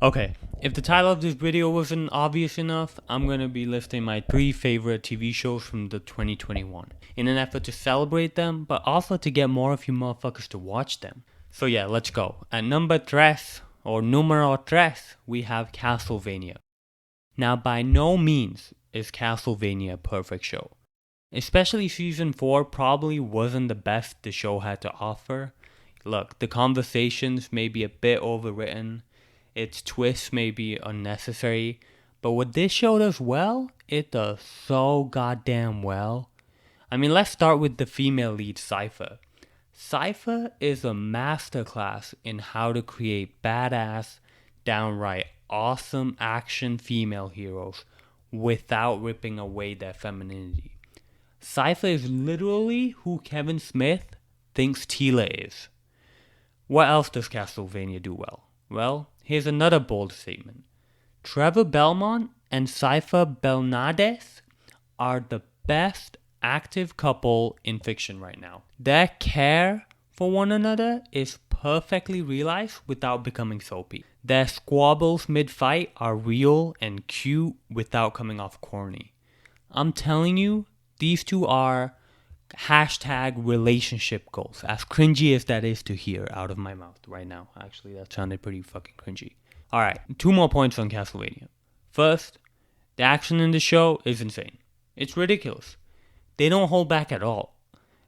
Okay, if the title of this video wasn't obvious enough, I'm gonna be listing my 3 favorite TV shows from the 2021 in an effort to celebrate them, but also to get more of you motherfuckers to watch them. So yeah, let's go. At number 3, or numero 3, we have CastleVanina. Now, by no means is CastleVanina a perfect show. Especially season 4 probably wasn't the best the show had to offer. Look, the conversations may be a bit overwritten, its twists may be unnecessary, but what this show does well, it does so goddamn well. I mean, let's start with the female lead, Cypher. Cypher is a masterclass in how to create badass, downright awesome action female heroes without ripping away their femininity. Cypher is literally who Kevin Smith thinks Tila is. What else does CastleVanina do well? Well, here's another bold statement. Trevor Belmont and Cypher Belnades are the best active couple in fiction right now. Their care for one another is perfectly realized without becoming soapy. Their squabbles mid-fight are real and cute without coming off corny. I'm telling you, these two are hashtag relationship goals. As cringy as that is to hear out of my mouth right now. Actually, that sounded pretty fucking cringy. Alright, 2 more points on CastleVanina. First, the action in the show is insane. It's ridiculous. They don't hold back at all.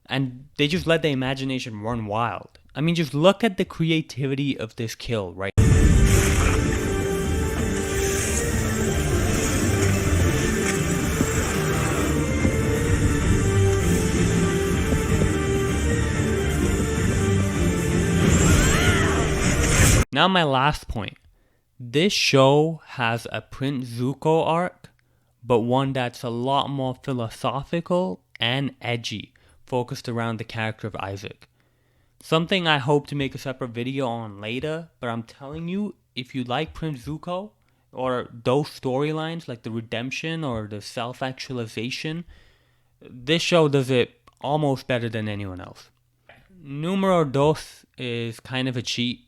And they just let the imagination run wild. I mean, just look at the creativity of this kill, right? Now my last point. This show has a Prince Zuko arc, but one that's a lot more philosophical and edgy, focused around the character of Isaac. Something I hope to make a separate video on later, but I'm telling you, if you like Prince Zuko, or those storylines like the redemption or the self-actualization, this show does it almost better than anyone else. Numero 2 is kind of a cheat,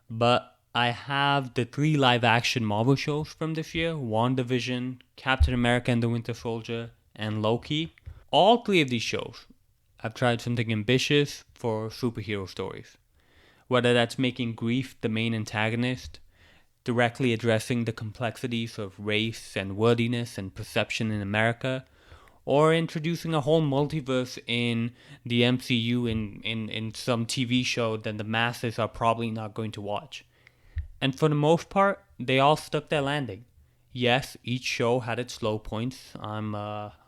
but I have the 3 live-action Marvel shows from this year, WandaVision, Captain America and the Winter Soldier, and Loki. All 3 of these shows have tried something ambitious for superhero stories. Whether that's making grief the main antagonist, directly addressing the complexities of race and worthiness and perception in America, or introducing a whole multiverse in the MCU in some TV show that the masses are probably not going to watch. And for the most part, they all stuck their landing. Yes, each show had its low points. I'm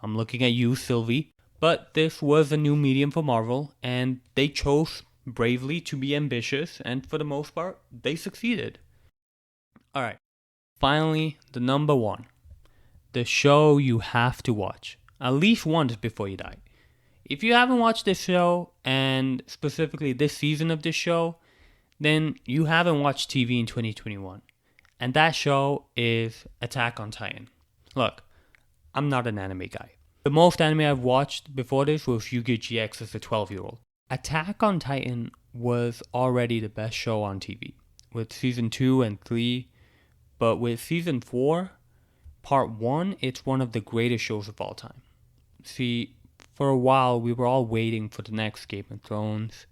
looking at you, Sylvie. But this was a new medium for Marvel, and they chose bravely to be ambitious, and for the most part, they succeeded. Alright, finally, the number 1. The show you have to watch. At least once before you die. If you haven't watched this show, and specifically this season of this show, then you haven't watched TV in 2021. And that show is Attack on Titan. Look, I'm not an anime guy. The most anime I've watched before this was Yu-Gi-Oh! GX as a 12-year-old. Attack on Titan was already the best show on TV, with season 2 and 3, but with season 4, part 1, it's one of the greatest shows of all time. See, for a while we were all waiting for the next Game of Thrones,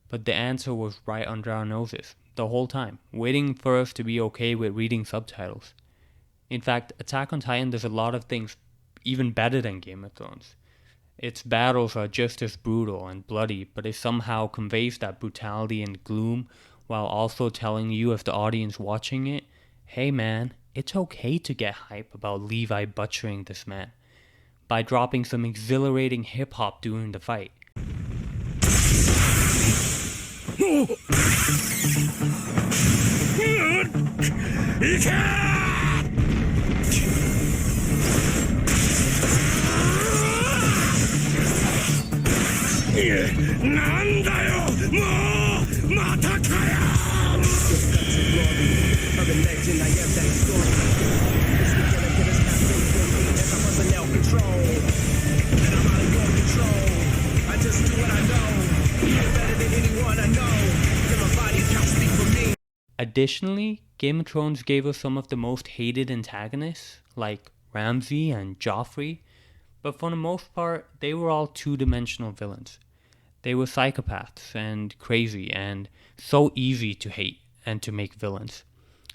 but the answer was right under our noses the whole time, waiting for us to be okay with reading subtitles. In fact, Attack on Titan does a lot of things even better than Game of Thrones. Its battles are just as brutal and bloody, but it somehow conveys that brutality and gloom while also telling you as the audience watching it, hey man, it's okay to get hype about Levi butchering this man, by dropping some exhilarating hip-hop during the fight. Additionally, Game of Thrones gave us some of the most hated antagonists, like Ramsay and Joffrey, but for the most part, they were all two-dimensional villains. They were psychopaths and crazy and so easy to hate and to make villains.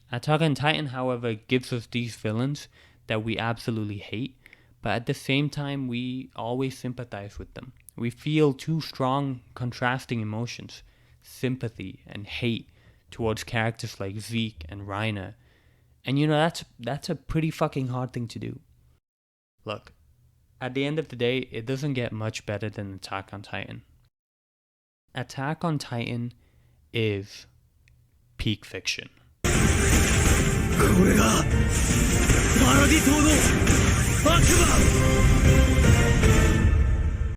Attack on Titan, however, gives us these villains that we absolutely hate, but at the same time, we always sympathize with them. We feel two strong, contrasting emotions, sympathy and hate, towards characters like Zeke and Reiner. And that's a pretty fucking hard thing to do. Look, at the end of the day, it doesn't get much better than Attack on Titan. Attack on Titan is peak fiction. これがパラディ島の悪魔